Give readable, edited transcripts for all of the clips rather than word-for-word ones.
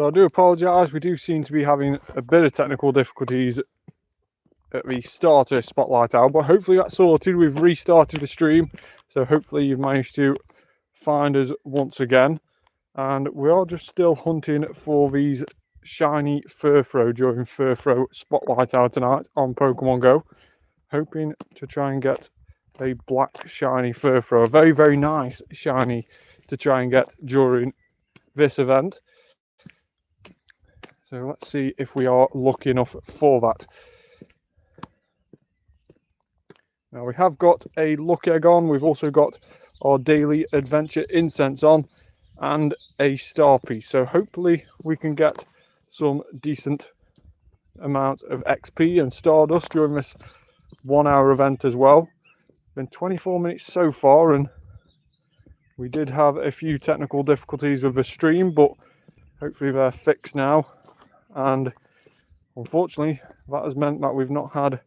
So I do apologise, we do seem to be having a bit of technical difficulties at the start of Spotlight Hour, but hopefully that's sorted. We've restarted the stream, so hopefully you've managed to find us once again. And we are just still hunting for these shiny Furfrou during Furfrou Spotlight Hour tonight on Pokemon Go. Hoping to try and get a black shiny Furfrou, a very, very nice shiny to try and get during this event. So let's see if we are lucky enough for that. Now we have got a luck egg on, we've also got our daily adventure incense on and a star piece. So hopefully we can get some decent amount of XP and Stardust during this 1 hour event as well. Been 24 minutes so far, and we did have a few technical difficulties with the stream, but hopefully they're fixed now. And unfortunately that has meant that we've not had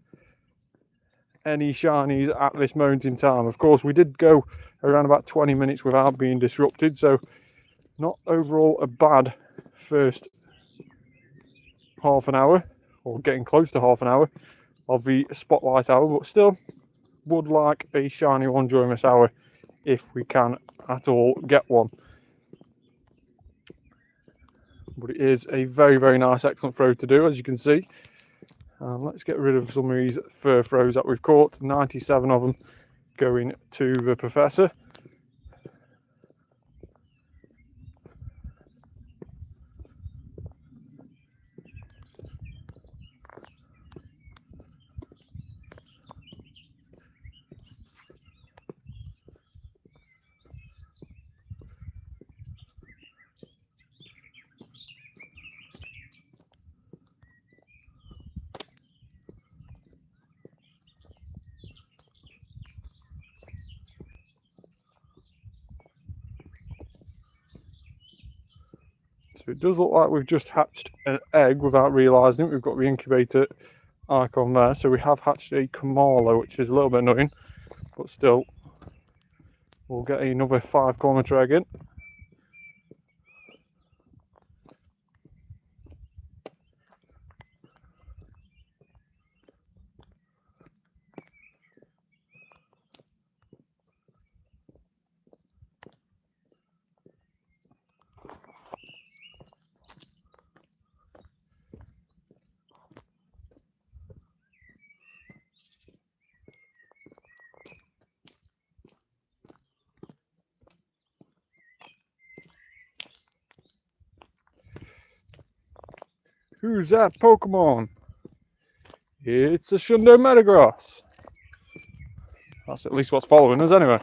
any shinies at this moment in time. Of course, we did go around about 20 minutes without being disrupted, so not overall a bad first half an hour, or getting close to half an hour of the Spotlight Hour, but still would like a shiny one during this hour if we can at all get one. But it is a very, very nice, excellent throw to do, as you can see. Let's get rid of some of these Furfrous that we've caught. 97 of them going to the Professor. So it does look like we've just hatched an egg without realising it. We've got the incubator icon there. So we have hatched a Kamala, which is a little bit annoying, but still we'll get another 5 kilometre egg in. Who's that Pokemon? It's a Shundo Metagross. That's at least what's following us anyway.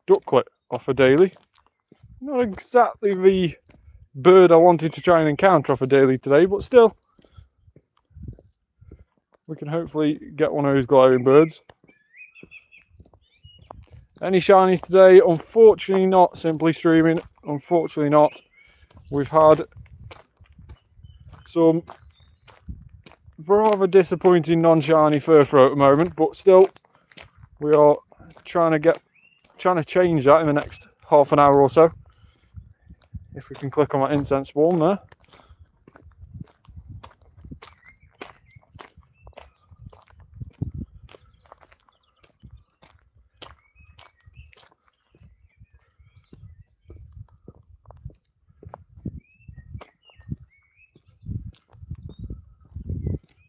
Ducklet off a daily. Not exactly the bird I wanted to try and encounter off a daily today, but still. We can hopefully get one of those glowing birds. Any shinies today? Unfortunately not. Simply streaming. Unfortunately not. We've had some rather disappointing non-shiny Furfrou at the moment, but still we are trying to change that in the next half an hour or so. If we can click on that incense spawn there.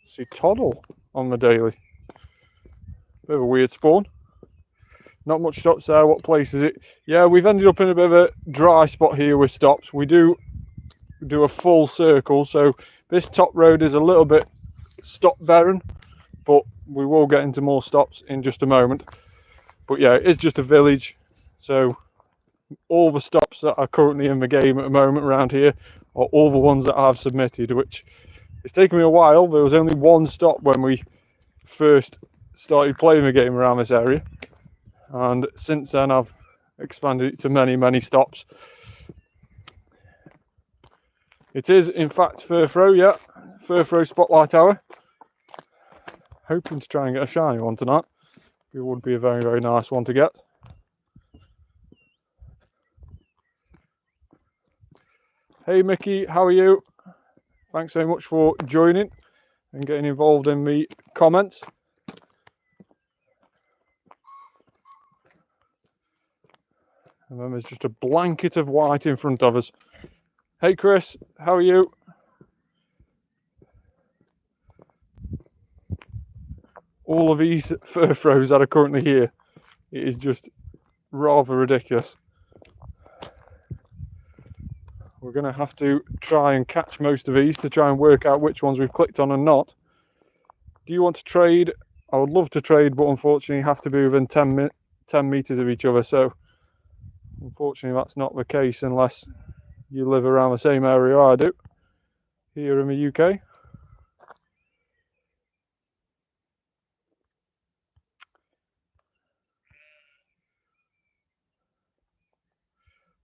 See Toddle on the daily. Bit of a weird spawn. Not much stops there. What place is it? Yeah, we've ended up in a bit of a dry spot here with stops. We do a full circle, so this top road is a little bit stop barren, but we will get into more stops in just a moment. But yeah, it is just a village, so all the stops that are currently in the game at the moment around here are all the ones that I've submitted, which it's taken me a while. There was only one stop when we first started playing the game around this area, and since then I've expanded it to many, many stops. It is in fact Furfrou, yeah, Furfrou Spotlight Hour. hoping to try and get a shiny one tonight. It would be a very, very nice one to get. Hey Mickey, how are you? Thanks so much for joining and getting involved in the comments. And then there's just a blanket of white in front of us. Hey Chris, how are you? All of these Furfrous that are currently here, it is just rather ridiculous. We're going to have to try and catch most of these to try and work out which ones we've clicked on and not. Do you want to trade? I would love to trade, but unfortunately you have to be within 10 meters of each other. So unfortunately that's not the case unless you live around the same area I do here in the UK.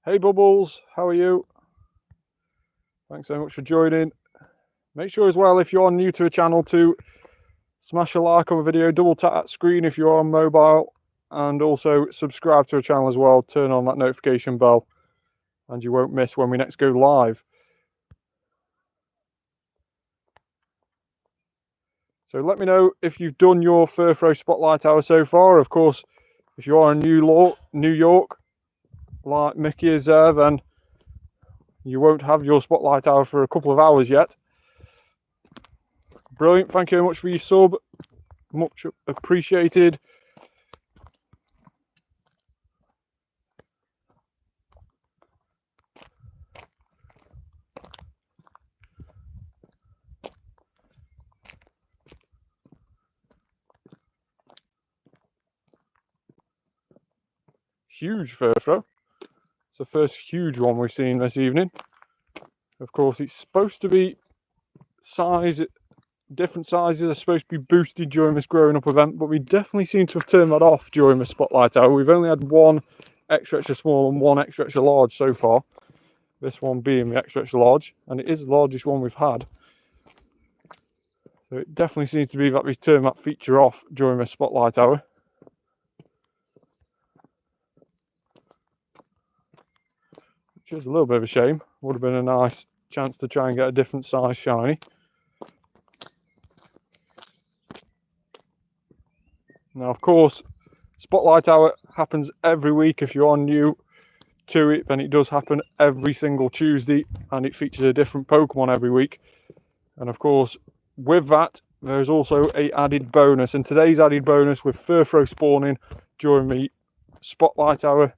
Hey Bubbles, how are you? Thanks so much for joining. Make sure as well, if you're new to the channel, to smash a like on the video, double tap that screen if you're on mobile, and also subscribe to the channel as well. Turn on that notification bell and you won't miss when we next go live. So let me know if you've done your Furfrou Spotlight Hour so far. Of course, if you are in New York, like Mickey is there, then you won't have your Spotlight Hour for a couple of hours yet. Brilliant, thank you very much for your sub. Much appreciated. Huge Furfrou. It's the first huge one we've seen this evening. Of course, it's supposed to be different sizes are supposed to be boosted during this growing up event, but we definitely seem to have turned that off during the Spotlight Hour. We've only had one extra small and one extra large so far. This one being the extra large, and it is the largest one we've had. So it definitely seems to be that we've turned that feature off during the Spotlight Hour. Which is a little bit of a shame. Would have been a nice chance to try and get a different size shiny. Now, of course, Spotlight Hour happens every week. If you are new to it, then it does happen every single Tuesday, and it features a different Pokemon every week. And of course, with that, there's also a added bonus. And today's added bonus, with Furfrou spawning during the Spotlight Hour,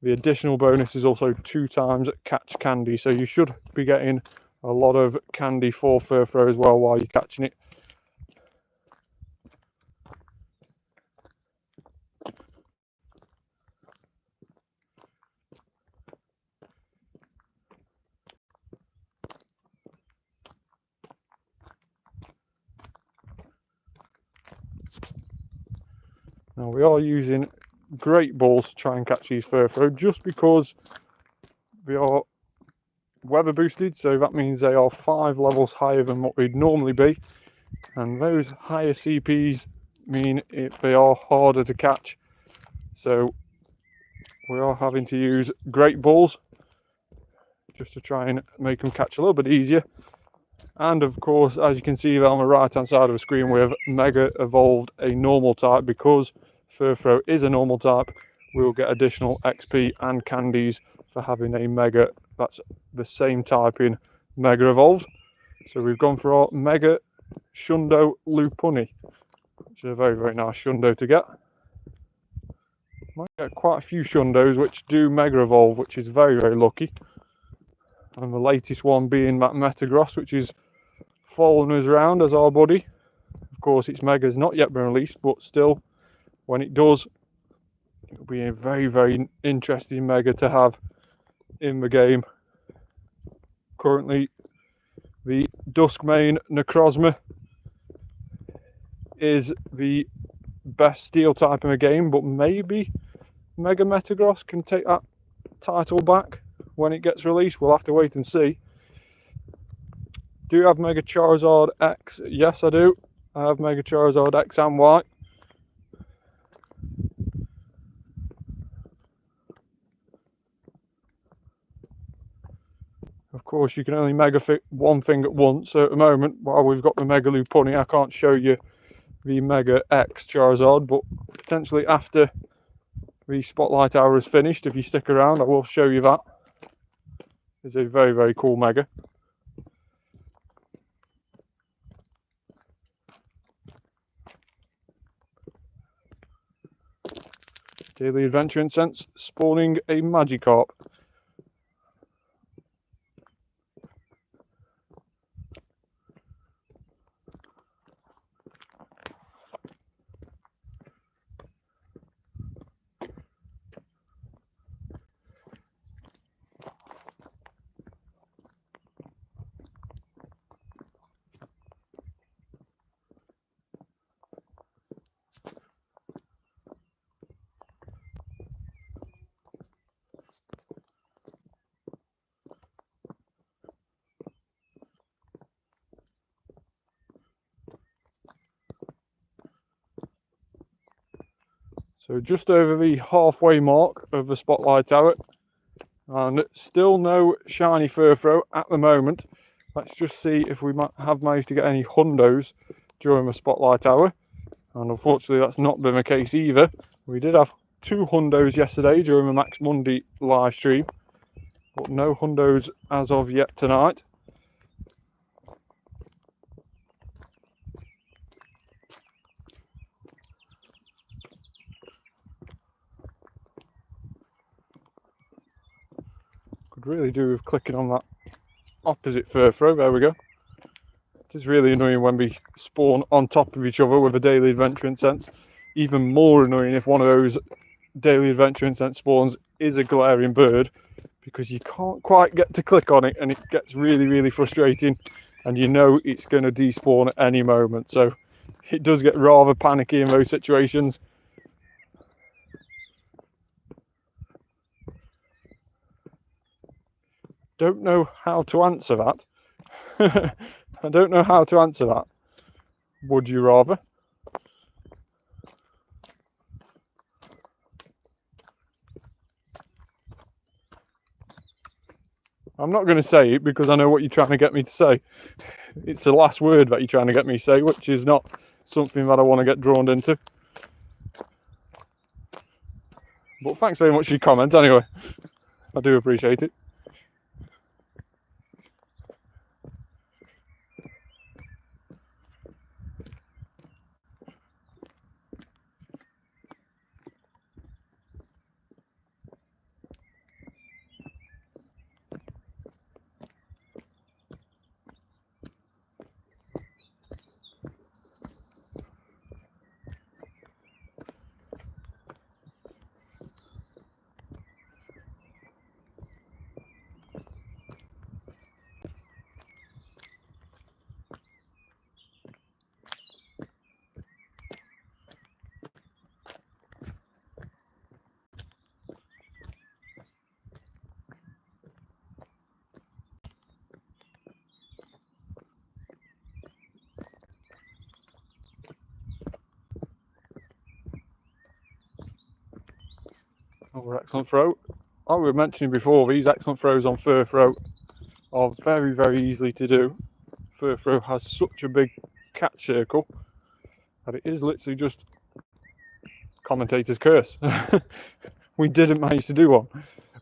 the additional bonus is also 2 times catch candy. So you should be getting a lot of candy for Furfrou as well while you're catching it. Now we are using great balls to try and catch these Furfrou, just because they are weather boosted, so that means they are 5 levels higher than what we'd normally be, and those higher CPs mean they are harder to catch. So we are having to use great balls just to try and make them catch a little bit easier. And of course, as you can see on the right hand side of the screen, we have mega evolved a normal type. Because Furfrou is a normal type, we will get additional XP and candies for having a mega that's the same type in mega evolved. So we've gone for our mega Shundo Lupuni, which is a very, very nice Shundo to get. Might get quite a few Shundos which do mega evolve, which is very, very lucky. And the latest one being that Metagross, which is following us around as our buddy. Of course, its mega's not yet been released, but still, when it does, it'll be a very, very interesting mega to have in the game. Currently, the Duskmane Necrozma is the best steel type in the game, but maybe Mega Metagross can take that title back when it gets released. We'll have to wait and see. Do you have Mega Charizard X? Yes, I do. I have Mega Charizard X and Y. Of course, you can only Mega fit one thing at once, so at the moment, while we've got the Mega Lopunny, I can't show you the Mega X Charizard, but potentially after the Spotlight Hour is finished, if you stick around, I will show you that. It's a very, very cool Mega. Daily Adventure Incense spawning a Magikarp. So just over the halfway mark of the Spotlight Hour, and still no shiny Furfrou at the moment. Let's just see if we might have managed to get any hundos during the Spotlight Hour, and unfortunately that's not been the case either. We did have 2 hundos yesterday during the Max Monday live stream, but no hundos as of yet tonight. Could really do with clicking on that opposite Furfrou. There we go. It is really annoying when we spawn on top of each other with a Daily Adventure Incense. Even more annoying if one of those Daily Adventure Incense spawns is a glaring bird, because you can't quite get to click on it and it gets really, really frustrating, and you know it's going to despawn at any moment. So it does get rather panicky in those situations. Don't know how to answer that. I don't know how to answer that. Would you rather? I'm not going to say it because I know what you're trying to get me to say. It's the last word that you're trying to get me to say, which is not something that I want to get drawn into. But thanks very much for your comment anyway. I do appreciate it. Another excellent throw. Like we were mentioning before, these excellent throws on Furfrou are very, very easily to do. Furfrou has such a big catch circle that it is literally just commentator's curse. We didn't manage to do one,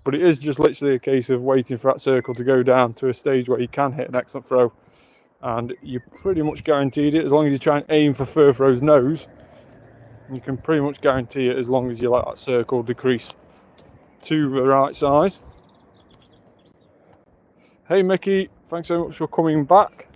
but it is just literally a case of waiting for that circle to go down to a stage where you can hit an excellent throw, and you're pretty much guaranteed it. As long as you try and aim for Furfrou's nose, you can pretty much guarantee it, as long as you let that circle decrease to the right size. Hey Mickey, thanks so much for coming back.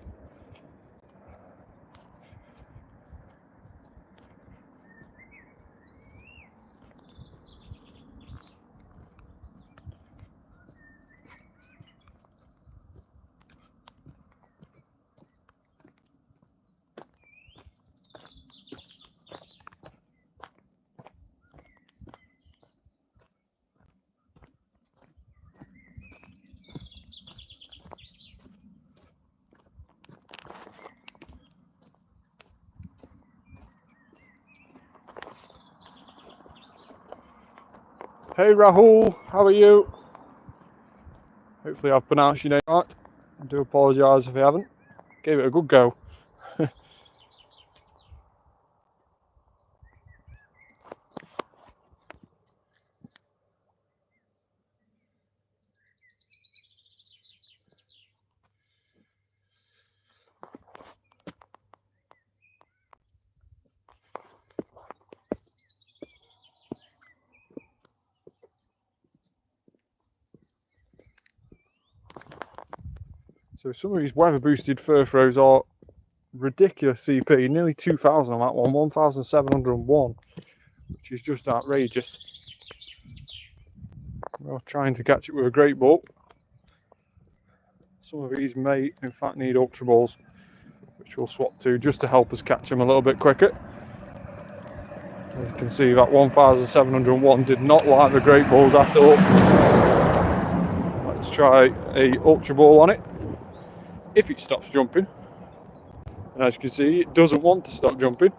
Hey Rahul, how are you? Hopefully I've pronounced your name right. I do apologise if I haven't. Gave it a good go. So some of these weather boosted Furfrous are ridiculous CP, nearly 2,000 on that one, 1,701, which is just outrageous. We're trying to catch it with a great ball. Some of these may in fact need ultra balls, which we'll swap to just to help us catch them a little bit quicker. As you can see, that 1,701 did not like the great balls at all. Let's try a ultra ball on it. If it stops jumping, and as you can see, it doesn't want to stop jumping.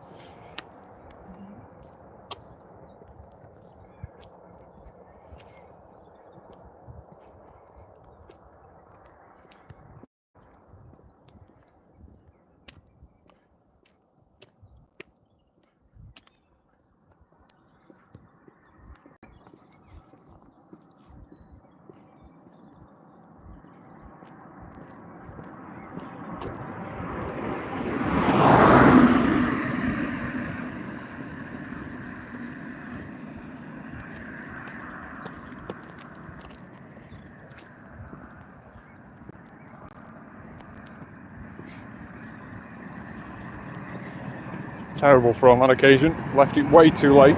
Terrible throw on that occasion, left it way too late.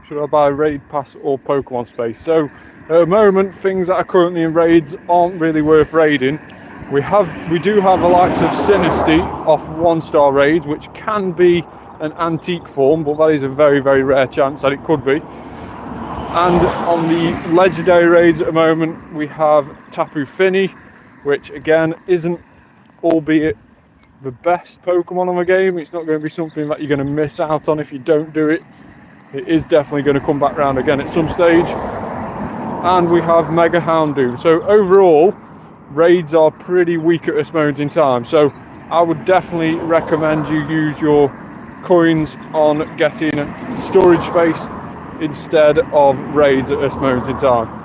Should I buy raid pass or Pokemon space? So at the moment, things that are currently in raids aren't really worth raiding. We do have the likes of Sinisty off 1-star raids, which can be an antique form, but that is a very, very rare chance that it could be. And on the legendary raids at the moment, we have Tapu Fini, which again isn't, albeit the best Pokemon on the game. It's not going to be something that you're going to miss out on if you don't do it. It is definitely going to come back round again at some stage. And we have Mega Houndoom. So overall, raids are pretty weak at this moment in time. So I would definitely recommend you use your coins on getting storage space instead of raids at this moment in time.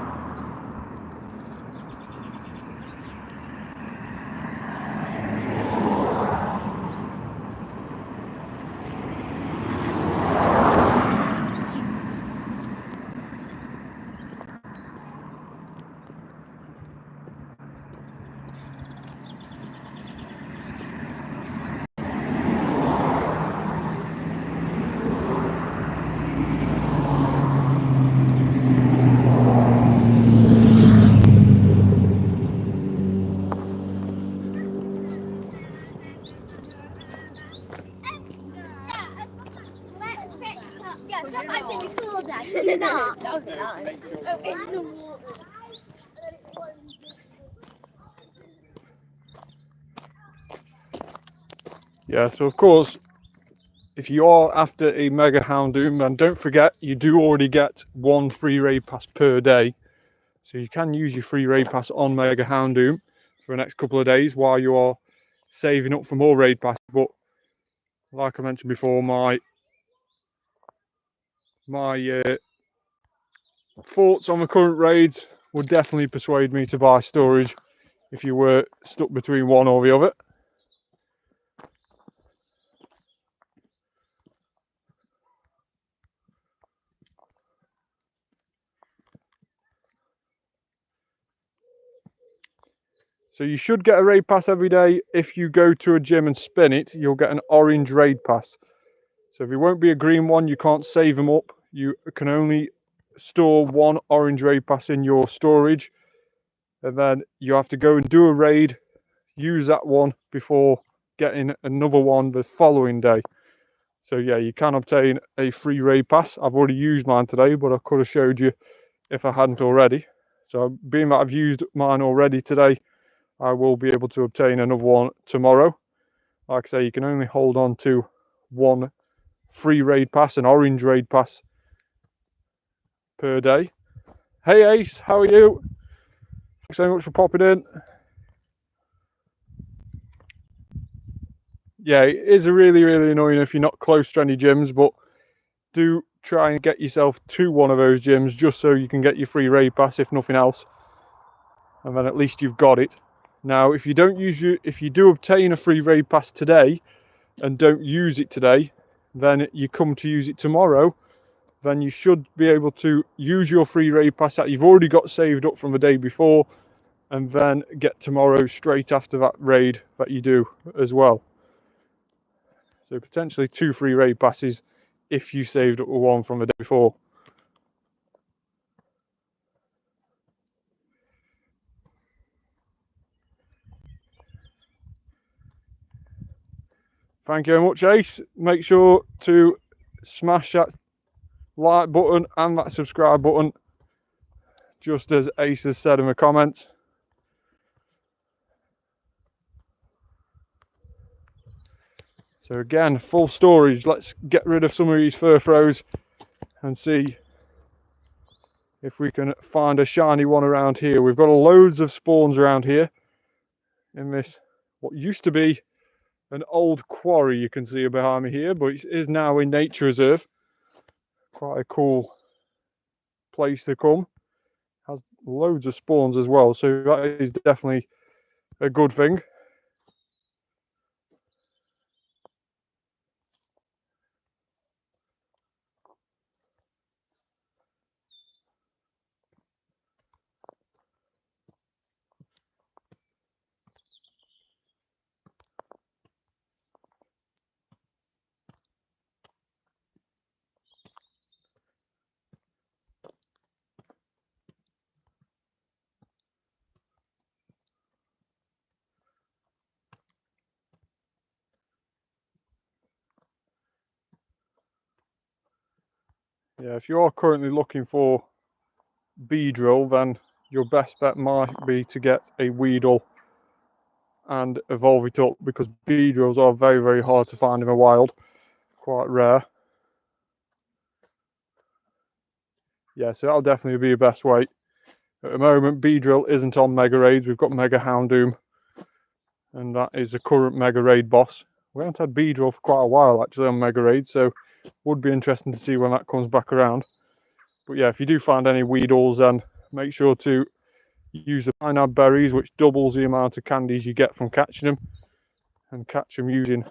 Yeah, so of course, if you are after a Mega Houndoom, then don't forget you do already get one free raid pass per day. So you can use your free raid pass on Mega Houndoom for the next couple of days while you are saving up for more raid passes. But like I mentioned before, my thoughts on the current raids would definitely persuade me to buy storage if you were stuck between one or the other. So you should get a raid pass every day. If you go to a gym and spin it, you'll get an orange raid pass. So if it won't be a green one, you can't save them up. You can only store one orange raid pass in your storage. And then you have to go and do a raid, use that one before getting another one the following day. So yeah, you can obtain a free raid pass. I've already used mine today, but I could have showed you if I hadn't already. So being that I've used mine already today, I will be able to obtain another one tomorrow. Like I say, you can only hold on to one free raid pass, an orange raid pass per day. Hey Ace, how are you? Thanks so much for popping in. Yeah, it is really annoying if you're not close to any gyms, but do try and get yourself to one of those gyms just so you can get your free raid pass, if nothing else, and then at least you've got it. Now, if you do obtain a free raid pass today and don't use it today, then you come to use it tomorrow, then you should be able to use your free raid pass that you've already got saved up from the day before, and then get tomorrow straight after that raid that you do as well. So potentially 2 free raid passes if you saved up one from the day before. Thank you very much, Ace. Make sure to smash that like button and that subscribe button, just as Ace has said in the comments. So again, full storage. Let's get rid of some of these Furfrous and see if we can find a shiny one around here. We've got loads of spawns around here in this, what used to be an old quarry you can see behind me here, but it is now a nature reserve. Quite a cool place to come. Has loads of spawns as well, so that is definitely a good thing. Yeah, if you are currently looking for Beedrill, then your best bet might be to get a Weedle and evolve it up, because Beedrills are very hard to find in the wild, quite rare. Yeah, so that'll definitely be your best way. At the moment, Beedrill isn't on Mega Raids. We've got Mega Houndoom, and that is the current Mega Raid boss. We haven't had Beedrill for quite a while actually on Mega Raid, so would be interesting to see when that comes back around. But yeah, if you do find any Weedles, then make sure to use the pineapple berries, which doubles the amount of candies you get from catching them, and catch them using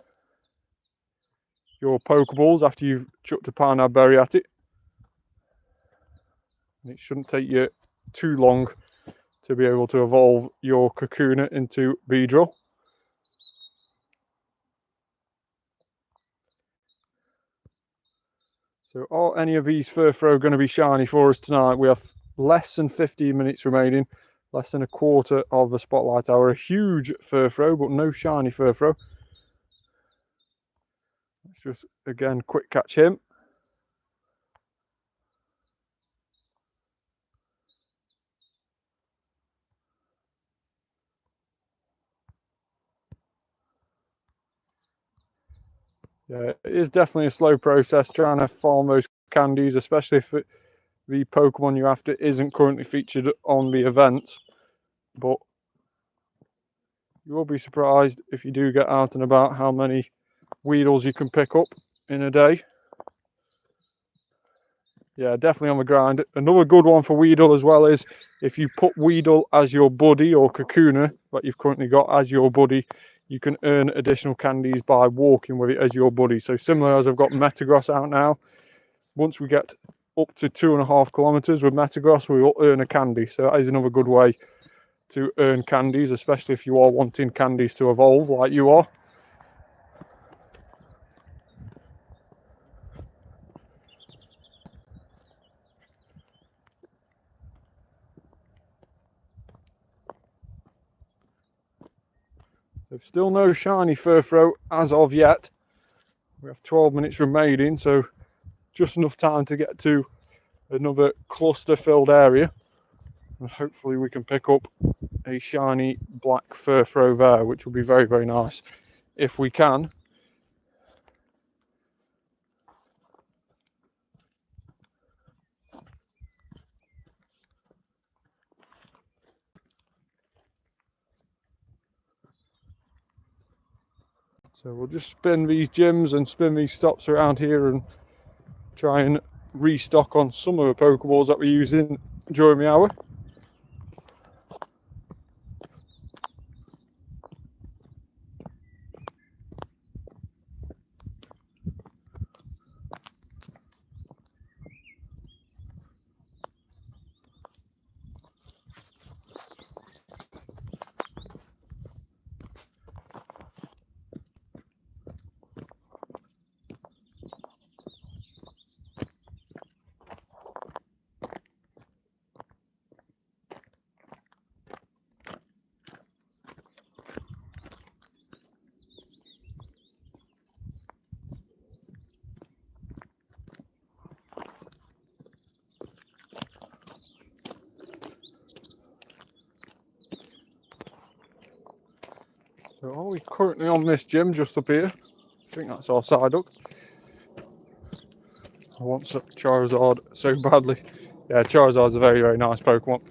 your Pokeballs after you've chucked a pineapple berry at it. And it shouldn't take you too long to be able to evolve your Kakuna into Beedrill. So are any of these Furfrou going to be shiny for us tonight? We have less than 15 minutes remaining, less than a quarter of the spotlight hour. A huge Furfrou, but no shiny Furfrou. Let's just, again, quick catch him. Yeah, it is definitely a slow process trying to farm those candies, especially if the Pokemon you're after isn't currently featured on the event. But you will be surprised if you do get out and about how many Weedles you can pick up in a day. Yeah, definitely on the grind. Another good one for Weedle as well is if you put Weedle as your buddy, or Kakuna that you've currently got as your buddy, you can earn additional candies by walking with it as your buddy. So similar as I've got Metagross out now, once we get up to 2.5 kilometers with Metagross, we will earn a candy. So that is another good way to earn candies, especially if you are wanting candies to evolve like you are. So still no shiny Furfrou as of yet. We have 12 minutes remaining, so just enough time to get to another cluster filled area. And hopefully we can pick up a shiny black Furfrou there, which will be very, very nice if we can. So we'll just spin these gyms and spin these stops around here and try and restock on some of the Pokeballs that we're using during the hour. So are we currently on this gym just up here? I think that's our Psyduck. I want Charizard so badly. Yeah, Charizard's a very, very nice Pokemon.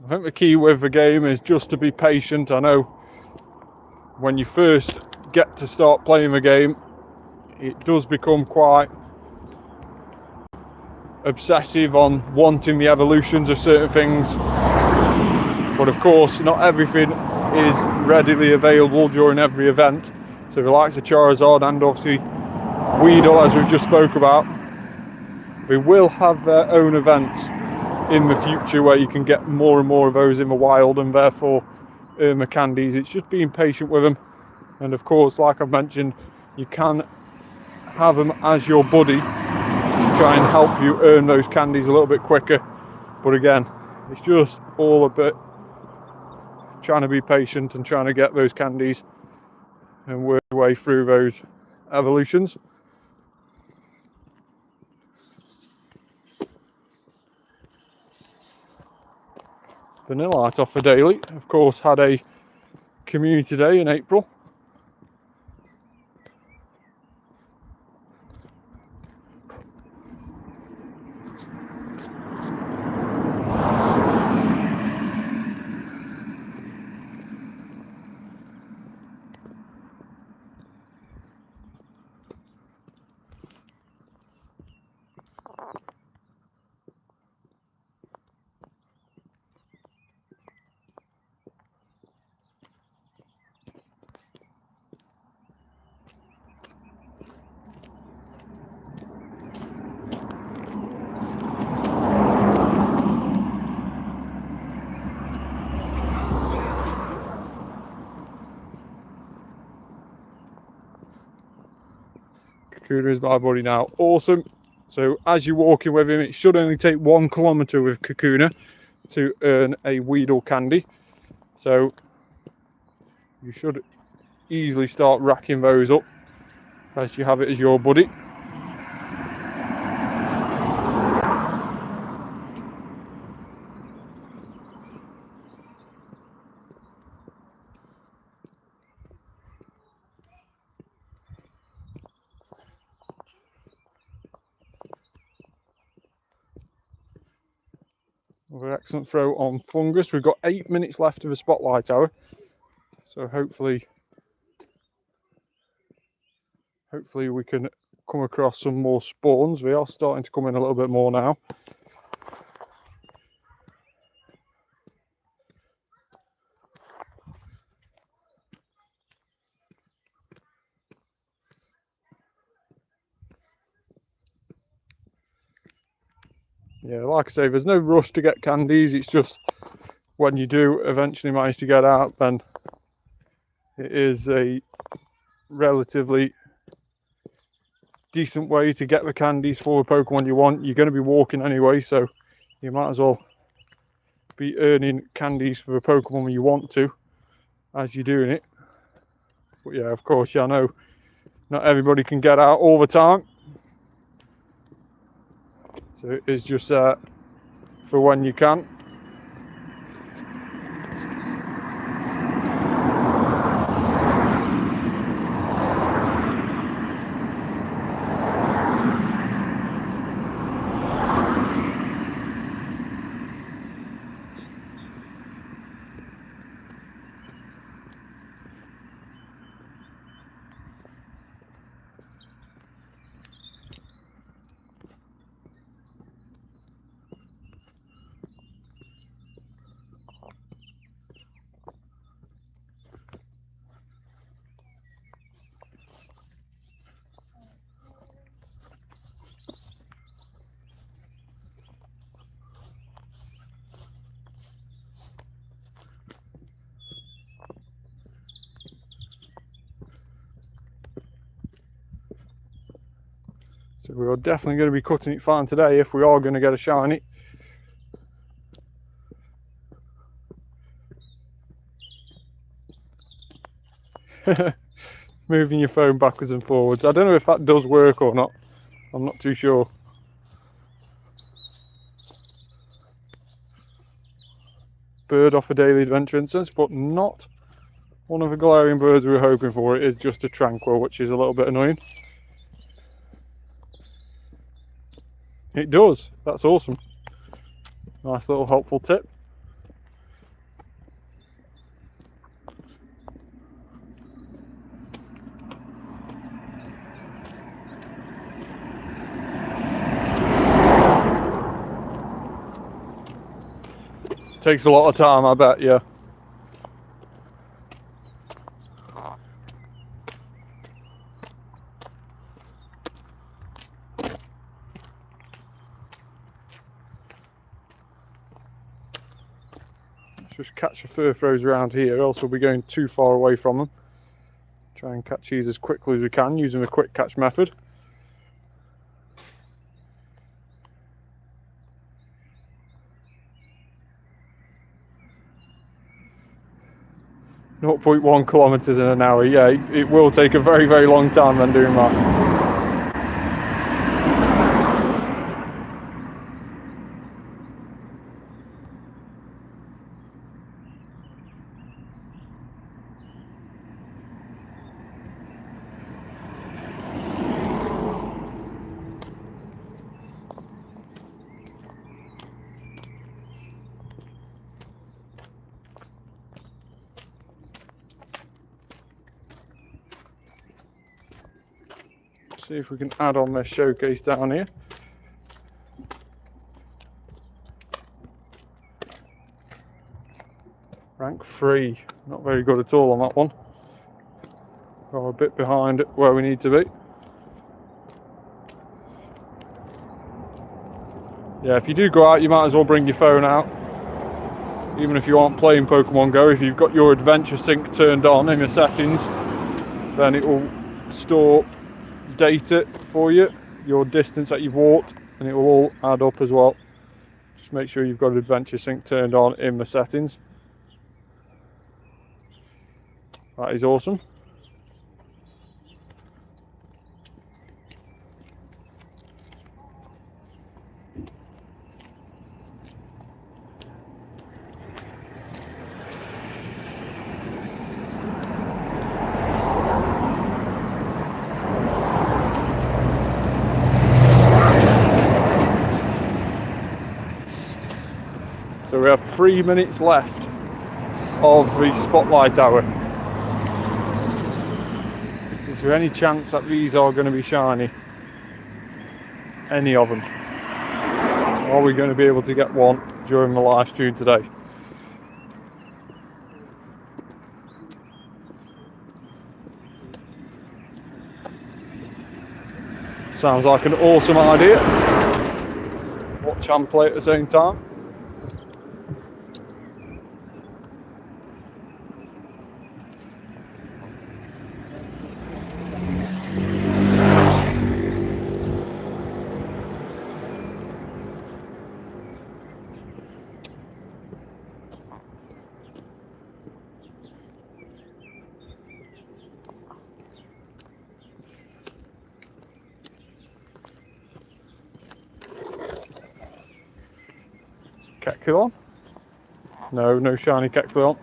I think the key with the game is just to be patient. I know when you first get to start playing the game, it does become quite obsessive on wanting the evolutions of certain things. But of course, not everything is readily available during every event. So the likes of Charizard and obviously Weedle, as we've just spoke about, they will have their own events in the future where you can get more and more of those in the wild and therefore earn the candies. It's just being patient with them. And of course, like I've mentioned, you can have them as your buddy to try and help you earn those candies a little bit quicker. But again, it's just all a bit trying to be patient and trying to get those candies and work your way through those evolutions. Vanillite off for daily, of course, had a community day in April. Kakuna is my buddy now. Awesome. So as you're walking with him, it should only take 1 kilometre with Kakuna to earn a Weedle candy. So you should easily start racking those up as you have it as your buddy. Another excellent throw on Fungus. We've got 8 minutes left of the spotlight hour, so hopefully we can come across some more spawns. They are starting to come in a little bit more now. Yeah, like I say, there's no rush to get candies. It's just when you do eventually manage to get out, then It is a relatively decent way to get the candies for the Pokemon you want. You're going to be walking anyway, so you might as well be earning candies for the Pokemon you want to as you're doing it. But yeah, of course, I know not everybody can get out all the time, so it is just for when you can. So we're definitely going to be cutting it fine today if we are going to get a shiny. Moving your phone backwards and forwards. I don't know if that does work or not. I'm not too sure. Bird off a daily adventure instance, but not one of the Galarian birds we were hoping for. It is just a Tranquil, which is a little bit annoying. It does. That's awesome. Nice little helpful tip. Takes a lot of time, I bet, yeah. Let's just catch the Furfrous around here, else we'll be going too far away from them. Try and catch these as quickly as we can using the quick catch method. .1 kilometers in an hour. Yeah, it will take a very, very long time then doing that. See if we can add on this showcase down here. Rank 3, not very good at all on that one. We're a bit behind where we need to be. Yeah, if you do go out, you might as well bring your phone out. Even if you aren't playing Pokemon Go, if you've got your adventure sync turned on in the settings, then it will store data for you, your distance that you've walked, and it will all add up as well. Just make sure you've got adventure sync turned on in the settings. That is awesome. So we have 3 minutes left of the spotlight hour. Is there any chance that these are going to be shiny? Any of them? Are we going to be able to get one during the live stream today? Sounds like an awesome idea. Watch and play at the same time. Kecleon. No, no shiny Kecleon.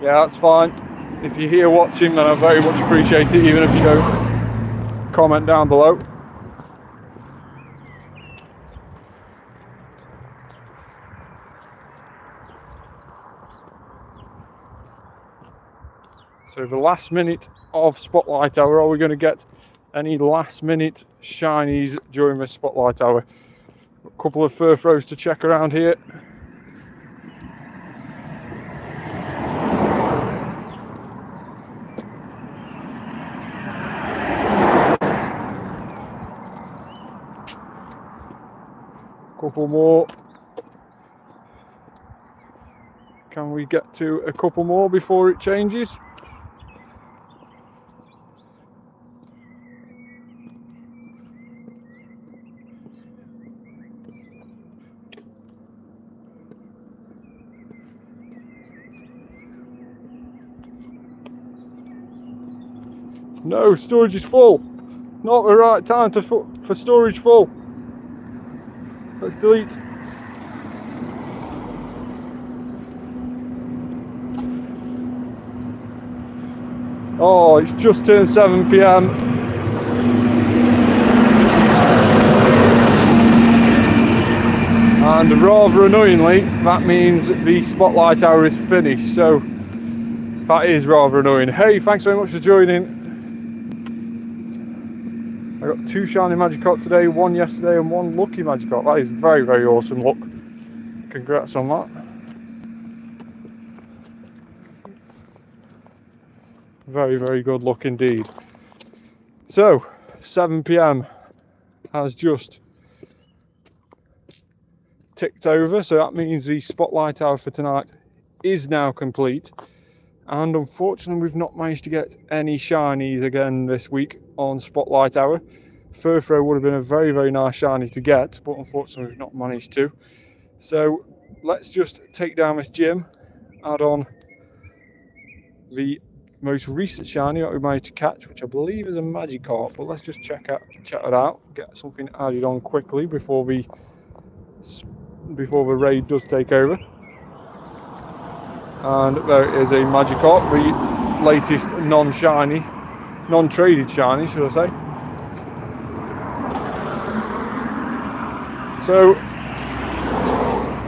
Yeah, that's fine. If you're here watching, then I very much appreciate it, even if you don't comment down below. So the last minute of Spotlight Hour, are we going to get any last minute shinies during this Spotlight Hour? A couple of Furfrous to check around here. Couple more. Can we get to a couple more before it changes? No, storage is full. Not the right time for storage full. Let's delete. Oh, it's just turned 7 PM. And rather annoyingly, that means the Spotlight Hour is finished. So that is rather annoying. Hey, thanks very much for joining. I got 2 shiny Magikarp today, 1 yesterday and 1 lucky Magikarp. That is very, very awesome luck. Congrats on that. Very, very good luck indeed. So, 7 PM has just ticked over, so that means the Spotlight Hour for tonight is now complete. And unfortunately, we've not managed to get any shinies again this week on Spotlight Hour. Furfrou would have been a very, very nice shiny to get, but unfortunately, we've not managed to. So, let's just take down this gym, add on the most recent shiny that we managed to catch, which I believe is a Magikarp, but let's just check it out, get something added on quickly before the raid does take over. And there is a Magikarp, the latest non-shiny, non-traded shiny, should I say. So,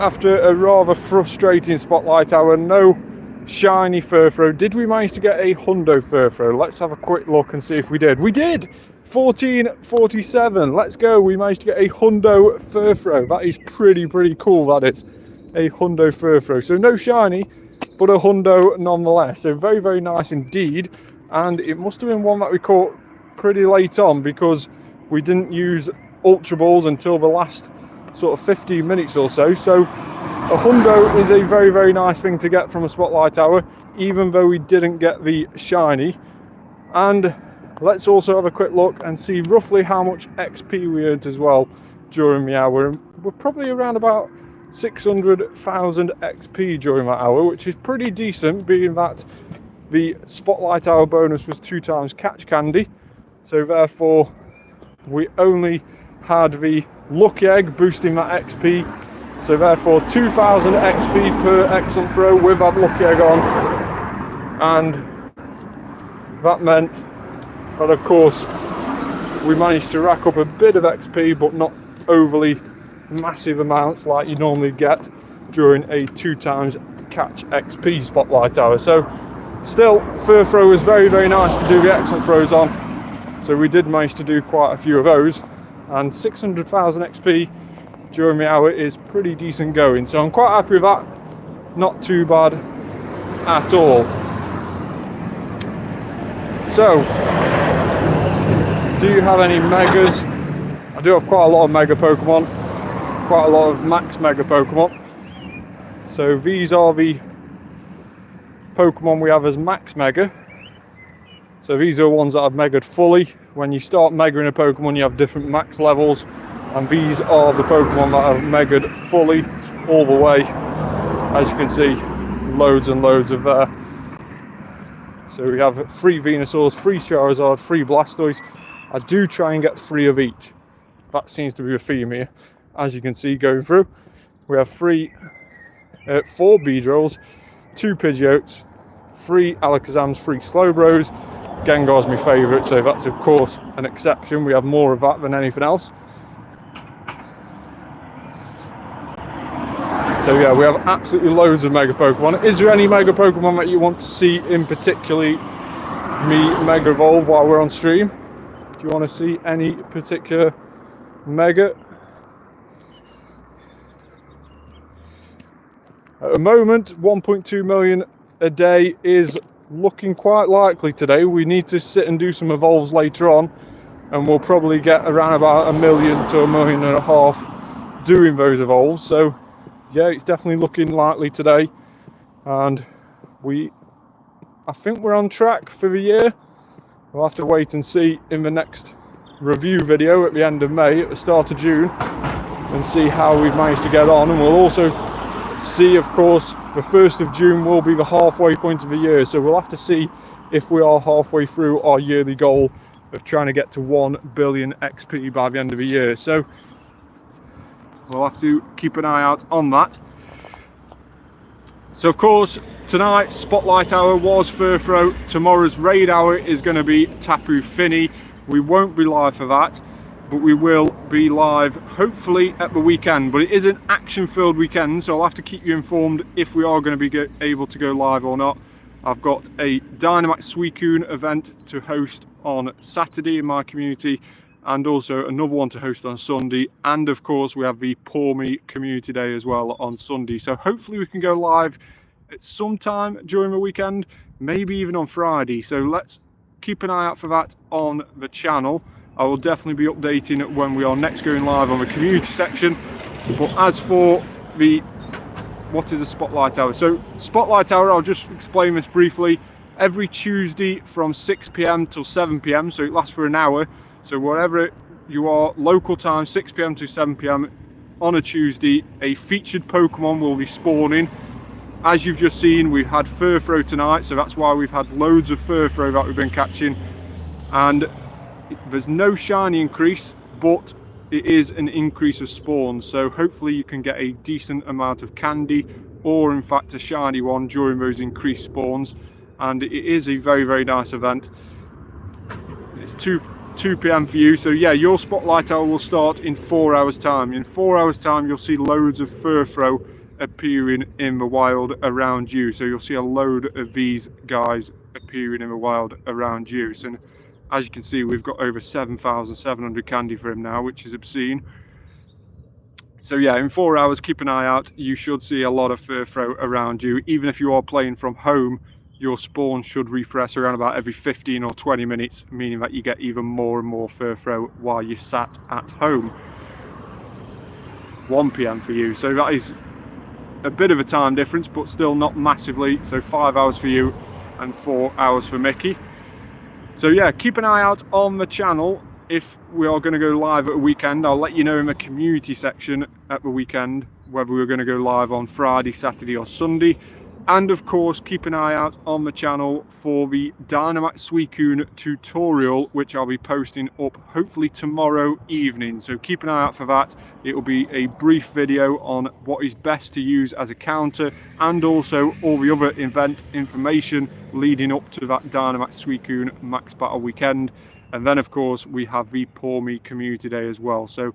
after a rather frustrating Spotlight Hour, no shiny Furfrou. Did we manage to get a Hundo Furfrou? Let's have a quick look and see if we did. We did! 1447. Let's go. We managed to get a Hundo Furfrou. That is pretty cool, that is. A Hundo Furfrou. So no shiny, but a Hundo nonetheless. So very, very nice indeed. And it must have been one that we caught pretty late on because we didn't use Ultra Balls until the last sort of 15 minutes or so. So a Hundo is a very, very nice thing to get from a Spotlight Hour, even though we didn't get the shiny. And let's also have a quick look and see roughly how much XP we earned as well during the hour. We're probably around about 600,000 XP during that hour, which is pretty decent, being that the Spotlight Hour bonus was 2 times catch candy. So therefore, we only had the lucky egg boosting that XP. So therefore 2000 XP per excellent throw with that lucky egg on. And that meant that of course we managed to rack up a bit of XP, but not overly massive amounts like you normally get during a 2 times catch XP Spotlight Hour. So still, Furfrou was very, very nice to do the excellent throws on. So we did manage to do quite a few of those. And 600,000 XP during the hour is pretty decent going. So I'm quite happy with that. Not too bad at all. So, do you have any Megas? I do have quite a lot of Mega Pokemon. Quite a lot of Max Mega Pokemon. So these are the Pokemon we have as Max Mega. So these are ones that I've megaed fully. When you start megaing a Pokemon, you have different max levels. And these are the Pokemon that I've megaed fully all the way. As you can see, loads and loads of So we have 3 Venusaurs, 3 Charizard, 3 Blastoise. I do try and get 3 of each. That seems to be a theme here, as you can see going through. We have 4 Beedrills, 2 Pidgeots, 3 Alakazams, 3 Slowbros. Gengar's my favourite, so that's of course an exception. We have more of that than anything else. So yeah, we have absolutely loads of Mega Pokemon. Is there any Mega Pokemon that you want to see in particularly me Mega Evolve while we're on stream? Do you want to see any particular Mega? At the moment, 1.2 million a day is looking quite likely today. We need to sit and do some evolves later on, and we'll probably get around about 1 million to 1.5 million doing those evolves. So yeah, it's definitely looking likely today, and I think we're on track for the year. We'll have to wait and see in the next review video at the end of May, at the start of June, and see how we've managed to get on. And we'll also see, of course, the 1st of June will be the halfway point of the year, so we'll have to see if we are halfway through our yearly goal of trying to get to 1 billion XP by the end of the year. So we'll have to keep an eye out on that. So of course, tonight's Spotlight Hour was Furfrou. Tomorrow's Raid Hour is going to be Tapu Fini. We won't be live for that, but we will be live hopefully at the weekend. But it is an action-filled weekend, so I'll have to keep you informed if we are going to be able to go live or not. I've got a Dynamax Suicune event to host on Saturday in my community, and also another one to host on Sunday. And of course, we have the Pour Me Community Day as well on Sunday. So hopefully we can go live at some time during the weekend, maybe even on Friday. So let's keep an eye out for that on the channel. I will definitely be updating when we are next going live on the community section. But as for the, what is a Spotlight Hour? So Spotlight Hour, I'll just explain this briefly. Every Tuesday from 6 PM till 7 PM, so it lasts for an hour. So wherever you are, local time, 6 PM to 7 PM on a Tuesday, a featured Pokemon will be spawning. As you've just seen, we've had Furfrou tonight, so that's why we've had loads of Furfrou that we've been catching. And there's no shiny increase, but it is an increase of spawns. So hopefully you can get a decent amount of candy, or in fact a shiny one during those increased spawns. And it is a very, very nice event. It's 2 PM for you, so yeah, your Spotlight Hour will start in 4 hours time. In 4 hours time you'll see loads of Furfrou appearing in the wild around you, so you'll see a load of these guys appearing in the wild around you. So as you can see, we've got over 7,700 candy for him now, which is obscene. So yeah, in 4 hours, keep an eye out. You should see a lot of Furfrou around you. Even if you are playing from home, your spawn should refresh around about every 15 or 20 minutes, meaning that you get even more and more Furfrou while you're sat at home. 1 PM for you, so that is a bit of a time difference, but still not massively. So 5 hours for you and 4 hours for Mickey. So yeah, keep an eye out on the channel. If we are going to go live at a weekend, I'll let you know in the community section at the weekend whether we're going to go live on Friday, Saturday or Sunday. And of course, keep an eye out on the channel for the Dynamax Suicune tutorial, which I'll be posting up hopefully tomorrow evening. So keep an eye out for that. It will be a brief video on what is best to use as a counter, and also all the other event information leading up to that Dynamax Suicune Max Battle weekend. And then of course, we have the Pour Me Community Day as well. So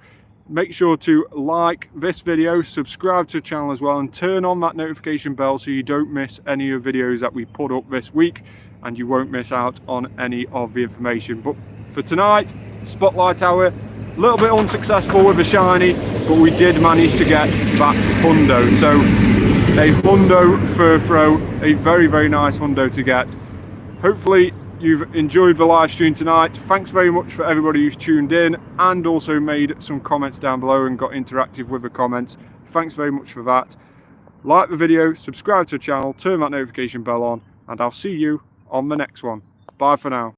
make sure to like this video, subscribe to the channel as well, and turn on that notification bell so you don't miss any of the videos that we put up this week, and you won't miss out on any of the information. But for tonight, Spotlight Hour, a little bit unsuccessful with the shiny, but we did manage to get that hundo. So a hundo Furfrou, a very, very nice hundo to get. Hopefully you've enjoyed the live stream tonight. Thanks very much for everybody who's tuned in and also made some comments down below and got interactive with the comments. Thanks very much for that. Like the video, subscribe to the channel, turn that notification bell on, and I'll see you on the next one. Bye for now.